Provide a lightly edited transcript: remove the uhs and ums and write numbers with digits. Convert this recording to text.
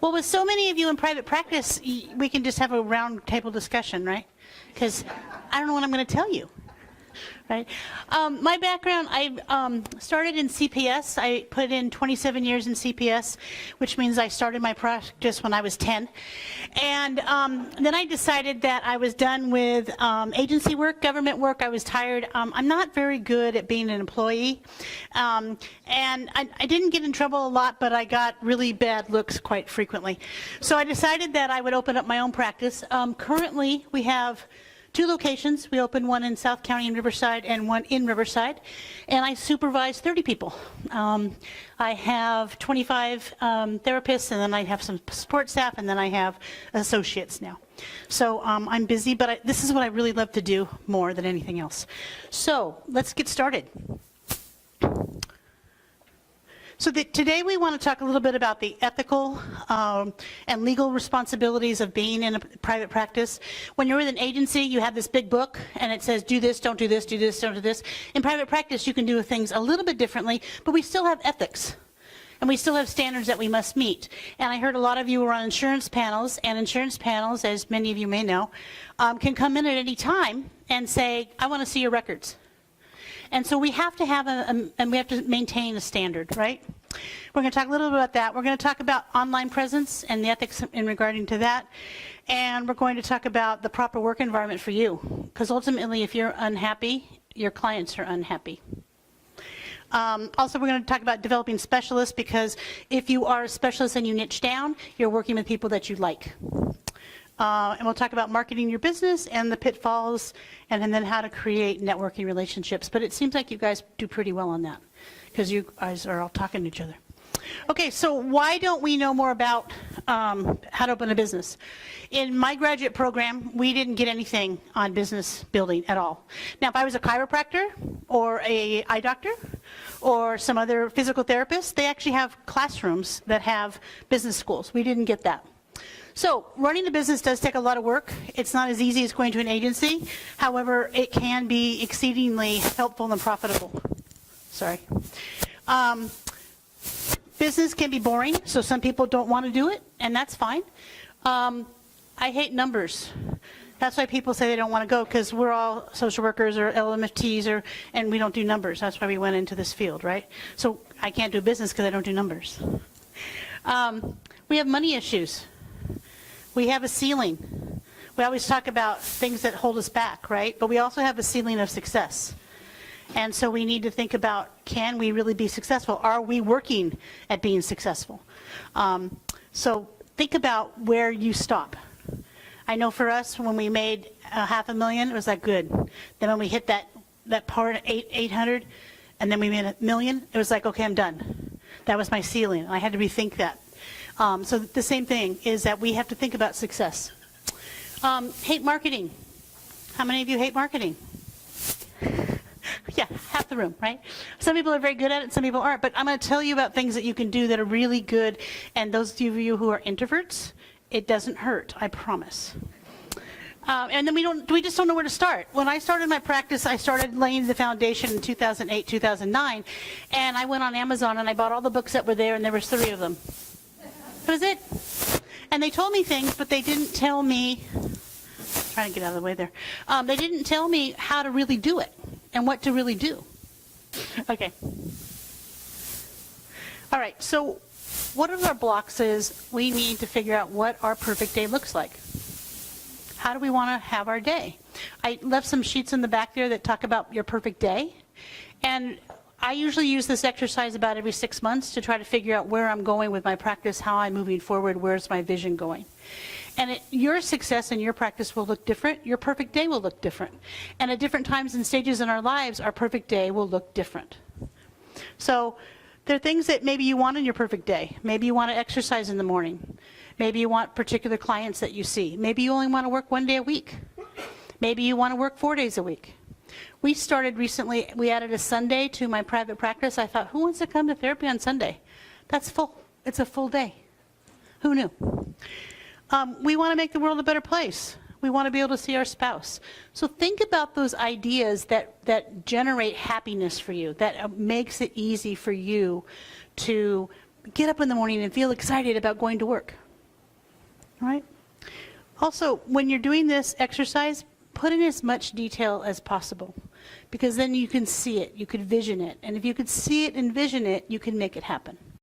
Well, with so many of you in private practice, we can just have a round table discussion, right? Because I don't know what I'm going to tell you. Right. My background, I started in CPS. I put in 27 years in CPS, which means I started my practice when I was 10. And then I decided that I was done with agency work, government work. I was tired. I'm not very good at being an employee. And I didn't get in trouble a lot, but I got really bad looks quite frequently. So I decided that I would open up my own practice. Currently, we have 2 locations. We opened one in South County in Riverside and one in Riverside, and I supervise 30 people. I have 25 therapists, and then I have some support staff, and then I have associates now. So I'm busy, but this is what I really love to do more than anything else. So let's get started. So today we want to talk a little bit about the ethical and legal responsibilities of being in a private practice. When you're with an agency, you have this big book, and it says, do this, don't do this, do this, don't do this. In private practice, you can do things a little bit differently, but we still have ethics. And we still have standards that we must meet. And I heard a lot of you were on insurance panels, and insurance panels, as many of you may know, can come in at any time and say, I want to see your records. And so we have to have and we have to maintain a standard, right? We're going to talk a little bit about that. We're going to talk about online presence and the ethics in regarding to that. And we're going to talk about the proper work environment for you. Because ultimately, if you're unhappy, your clients are unhappy. Also, we're going to talk about developing specialists, because if you are a specialist and you niche down, you're working with people that you like. And we'll talk about marketing your business and the pitfalls, and then how to create networking relationships. But it seems like you guys do pretty well on that, because you guys are all talking to each other. Okay, so why don't we know more about how to open a business? In my graduate program, we didn't get anything on business building at all. Now, if I was a chiropractor or an eye doctor or some other physical therapist, they actually have classrooms that have business schools. We didn't get that. So running a business does take a lot of work. It's not as easy as going to an agency. However, it can be exceedingly helpful and profitable. Sorry. Business can be boring, so some people don't want to do it, and that's fine. I hate numbers. That's why people say they don't want to go, because we're all social workers or LMFTs, and we don't do numbers. That's why we went into this field, right? So I can't do business because I don't do numbers. We have money issues. We have a ceiling. We always talk about things that hold us back, right? But we also have a ceiling of success. And so we need to think about, can we really be successful? Are we working at being successful? So think about where you stop. I know for us, when we made $500,000, it was like good. Then when we hit that part, 800, and then we made $1 million, it was like, okay, I'm done. That was my ceiling. I had to rethink that. So the same thing is that we have to think about success. Hate marketing. How many of you hate marketing? Yeah, half the room, right? Some people are very good at it, some people aren't. But I'm going to tell you about things that you can do that are really good. And those of you who are introverts, it doesn't hurt, I promise. And then we just don't know where to start. When I started my practice, I started laying the foundation in 2008, 2009. And I went on Amazon and I bought all the books that were there, and there were 3 of them. That was it. And they told me things, but they didn't tell me, trying to get out of the way there, they didn't tell me how to really do it and what to really do. Okay. All right, so one of our blocks is we need to figure out what our perfect day looks like. How do we want to have our day? I left some sheets in the back there that talk about your perfect day. And I usually use this exercise about every 6 months to try to figure out where I'm going with my practice, how I'm moving forward, where's my vision going. And your success and your practice will look different. Your perfect day will look different. And at different times and stages in our lives, our perfect day will look different. So there are things that maybe you want in your perfect day. Maybe you want to exercise in the morning. Maybe you want particular clients that you see. Maybe you only want to work 1 day a week. Maybe you want to work 4 days a week. We started recently, we added a Sunday to my private practice. I thought, who wants to come to therapy on Sunday? That's full. It's a full day. Who knew? We want to make the world a better place. We want to be able to see our spouse. So think about those ideas that generate happiness for you, that makes it easy for you to get up in the morning and feel excited about going to work. All right. Also, when you're doing this exercise, put in as much detail as possible, because then you can see it, you could vision it, and if you could see it and vision it, you can make it happen.